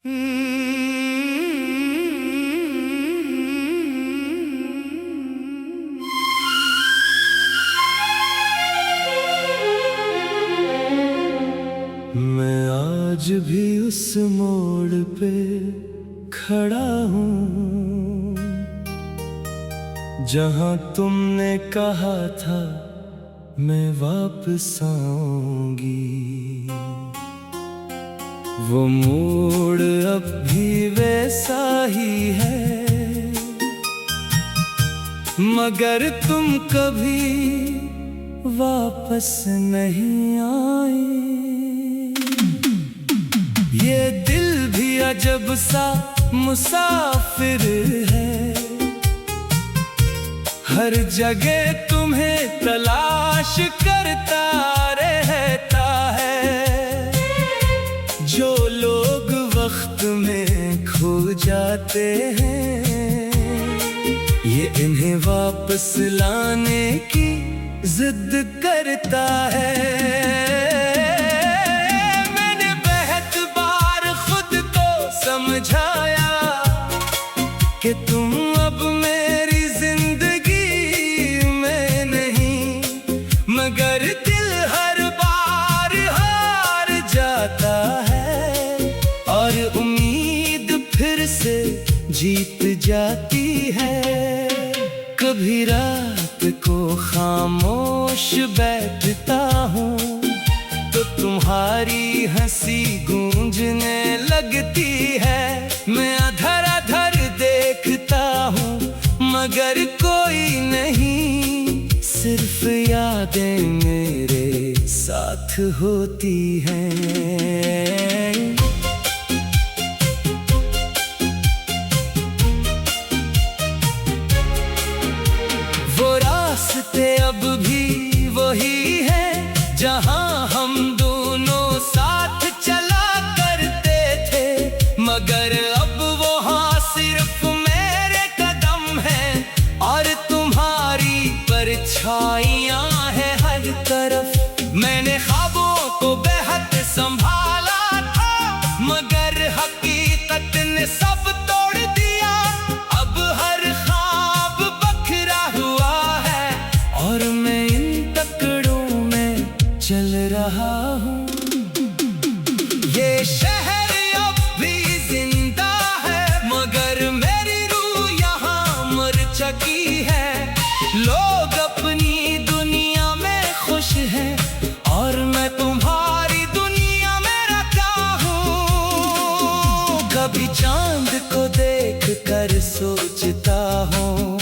मैं आज भी उस मोड़ पे खड़ा हूँ जहाँ तुमने कहा था मैं वापस आऊंगी। वो मोड़ अब भी वैसा ही है, मगर तुम कभी वापस नहीं आए। ये दिल भी अजब सा मुसाफिर है, हर जगह तुम्हें तलाश करता रहता है। जो लोग वक्त में खो जाते हैं, ये इन्हें वापस लाने की जिद करता है। मैंने बहुत बार खुद को समझाया कि तुम अब मेरी जिंदगी में नहीं, मगर दिल हर बार हार जाता है और उम्मीद फिर से जीत जाती है। कभी रात को खामोश बैठता हूँ तो तुम्हारी हंसी गूंजने लगती है। मैं अधर अधर देखता हूँ मगर कोई नहीं, सिर्फ यादें मेरे साथ होती हैं। वो रास्ते अब भी वही है जहाँ हम दोनों साथ चला करते थे, मगर अब वहाँ सिर्फ मेरे कदम हैं और तुम्हारी परछाइयाँ हैं हर तरफ। मैंने ख्वाबों को बेहद संभाला था, मगर हकीकत ने सब तोड़ दिया। अब हर ख्वाब बखरा हुआ है और मैं इन तकड़ों में चल रहा हूँ। ये शहर अब भी जिंदा है, मगर मेरी रूह यहाँ मर चुकी है। लोग अपनी दुनिया में खुश हैं और मैं तुम्हारी दुनिया में रहता हूँ। कभी चांद को देख कर सोचता हूँ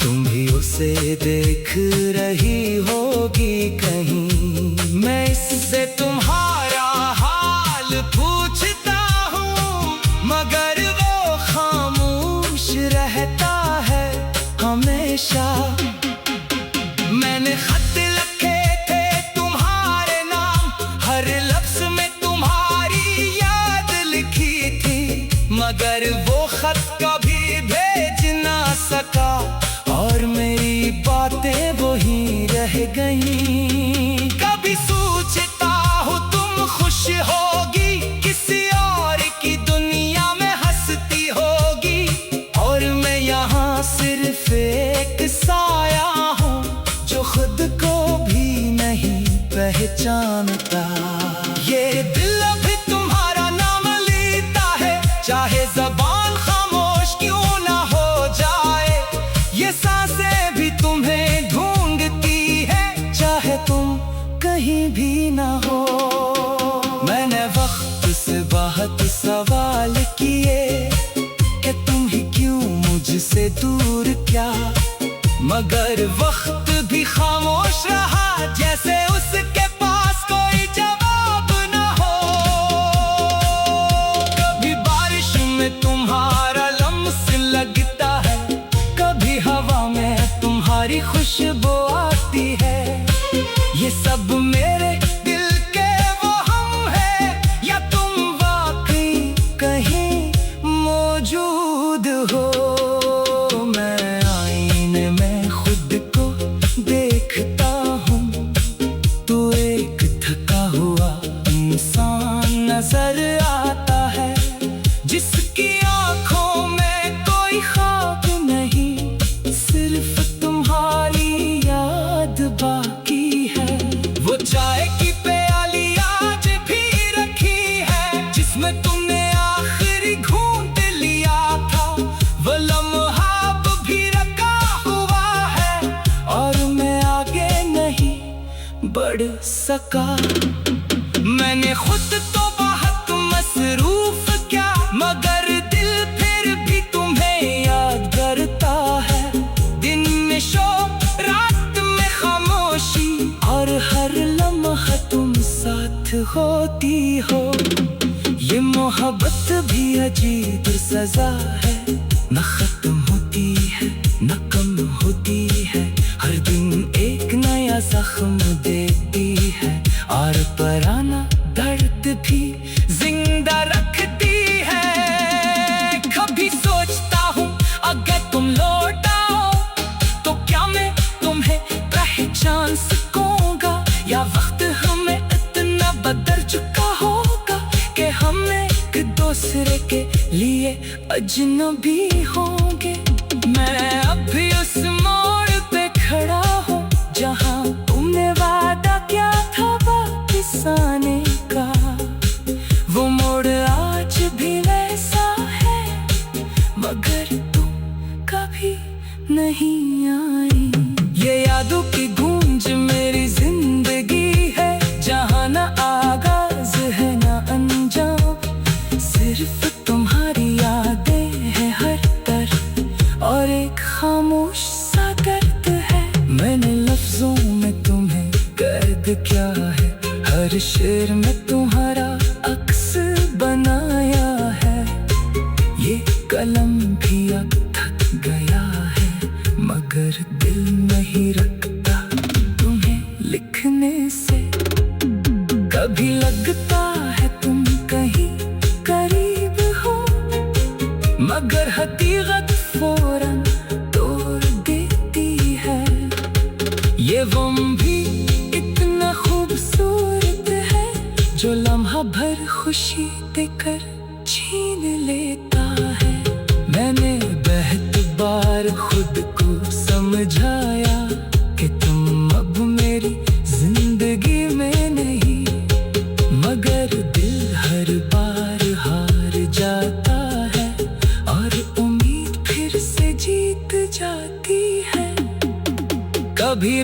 तुम भी उसे देख रही होगी कहीं। मैं इससे तुम्हारा हाल पूछता हूँ मगर वो खामोश रहता है हमेशा। मैंने खत लिखे थे तुम्हारे नाम, हर लफ्ज में तुम्हारी याद लिखी थी, मगर वो खत कभी भेज ना सका और मेरी बातें वहीं रह गईं। कभी सोचता हूँ तुम खुश होगी, किसी और की दुनिया में हंसती होगी, और मैं यहाँ सिर्फ एक साया हूँ जो खुद को भी नहीं पहचानता। ये दिल अभी तुम्हारा नाम लेता है, चाहे ज़बान खामोश क्यों ना हो जाए। ये सांसें भी तुम्हें ढूंढती है, चाहे तुम कहीं भी ना हो। मैंने वक्त से बहुत सवाल किए कि तुम ही क्यों मुझसे दूर क्या, मगर वक्त भी खामोश रहा जैसे उसके पास कोई जवाब ना हो। कभी बारिश में तुम्हारा लम्स लगता है, कभी हवा में तुम्हारी खुशबू आती है। ये सब मेरे दिल के वो हम है, या तुम वाकई कहीं मौजूद हो। मैं आईने में खुद को देखता हूँ, तो एक थका हुआ इंसान नजर आता है। जिसमें तुमने आखिरी घूंट लिया था, वो लम्हा अब भी रखा हुआ है और मैं आगे नहीं बढ़ सका। मैंने खुद तो बहुत मसरूफ क्या, मगर दिल फिर भी तुम्हें याद करता है। दिन में शोर, रात में खामोशी, और हर लम्हा तुम साथ होती हो। ये मोहब्बत भी अजीब सजा है, न खत्म होती है न कम होती है। हर दिन एक नया जख्म देती है, और पुराना दर्द भी जिंदा रखती है। कभी सोचता हूँ अगर तुम लौट आओ तो क्या मैं तुम्हें पहचान सकूंगा, या वक्त हमें इतना बदल चुका होगा कि हम एक दूसरे के लिए अजनबी होंगे। मैं अभी उस मोड़ पे खड़ा हूँ जहाँ तुमने वादा किया था वापस आने का। वो मोड़ आज भी वैसा है, मगर तुम कभी नहीं आई। ये यादों की गूंज मेरी जिंदगी है, जहाँ न आगाज है न अंजाम। सिर्फ तुम्हारी यादें हैं हर तरफ, और एक खामोश सा दर्द है। मैंने लफ्जों में तुम्हें कैद किया है, हर शेर में तुम्हारा अक्स बनाया है। ये कलम भी अब थक गया है, मगर दिल नहीं रखता तुम्हें लिखने से। कभी लगता है तुम कहीं करीब हो, मगर हकीकत फौरन तोड़ देती है। ये गम भी इतना खूबसूरत है, जो लम्हा भर खुशी देकर छीन लेता है। मैंने बहुत बार खुद को समझाया कि तुम अब मेरी जिंदगी में नहीं, मगर दिल हर बार हार जाता है, और उम्मीद फिर से जीत जाती है। कभी